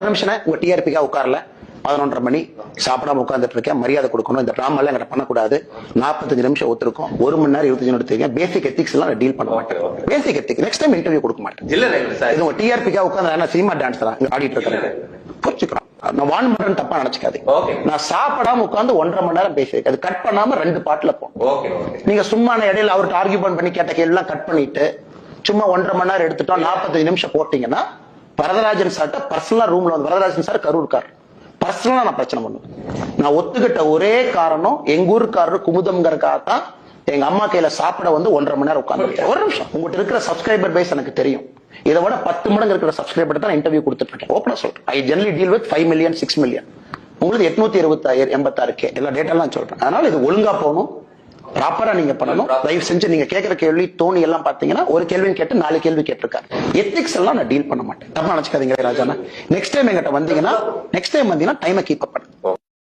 நிமிஷம் உங்க டிஆர்பிக்கா உட்காரல 11:30 மணி சாப்பிடாம உட்கார்ந்துட்டு இருக்கேன், மரியாதை கொடுக்கணும், இந்த டிராமா எல்லாம் எங்கிட்ட பண்ணக்கூடாது, 45 நிமிஷம் ஒத்துருக்கும், 1 மணி நேரம் 25 நிமிஷம் பேசிக் எத்திக்ஸ் எல்லாம் டீல் பண்ண மாட்டேன். பேசிக் எத்திக்ஸ் நெக்ஸ்ட் டைம் இன்டர்வியூ கொடுக்க மாட்டேன். இது உங்க டிஆர்பிக்கா உட்கார்ந்து சினிமா டான்ஸ் தான் ஆடிட்டு இருக்கிறேன், புரிச்சுக்கலாம். நான் வான் பண்றேன்னு தப்பா நினைச்சுக்காது. நான் சாப்பிடாம உட்கார்ந்து 1.5 மணி நேரம் பேசியிருக்கேன், அது கட் பண்ணாம 2 பாட்டுல போகும். நீங்க சும்மா இடையில அவர்கிட்ட ஆர்கியூமெண்ட் பண்ணி கேட்ட கேள்வி எல்லாம் கட் பண்ணிட்டு சும்மா 1.5 மணி நேரம் எடுத்துட்டோம் 45 நிமிஷம் போட்டீங்கன்னா வரதராஜன் சார்ட்ட பர்சனலா ரூம்ல வந்து, வரதராஜன் சார் கரூர்கார், பர்சனலா நான் பிரச்சனை பண்ணுவேன். நான் ஒத்துக்கிட்ட ஒரே காரணம் எங்க ஊருக்காரர் குமுதம்ங்கிறதுக்காகத்தான் எங்க அம்மா கையில சாப்பிட வந்து 1.5 மணி நேரம் உட்கார்ந்து. ஒரு நிமிஷம், உங்ககிட்ட இருக்கிற சப்ஸ்கிரைபர் பேஸ் எனக்கு தெரியும், இதை விட 10 மடங்கு இருக்கிற சப்ஸ்கிரைபர் தான் இன்டர்வியூ கொடுத்துட்டு இருக்கேன். ஓப்பனா சொல்றேன், ஐ generally deal with 5 million 6 million. உங்களுக்கு 886 எல்லா டேட்டாலாம் சொல்றேன். அதனால இது ஒழுங்கா போகணும், ப்ராப்பரா நீங்க பண்ணணும். தயவு செஞ்சு நீங்க கேட்கிற கேள்வி தோணி எல்லாம் பாத்தீங்கன்னா ஒரு கேள்வின்னு கேட்டு 4 கேள்வி கேட்டிருக்காரு. எத்திக்ஸ் எல்லாம் நான் டீல் பண்ண மாட்டேன், தப்பா நினைச்சுக்காதீங்க ராஜானா. நெக்ஸ்ட் டைம் எங்கிட்ட வந்தீங்கன்னா டைமை கீப் அப் பண்ணுங்க.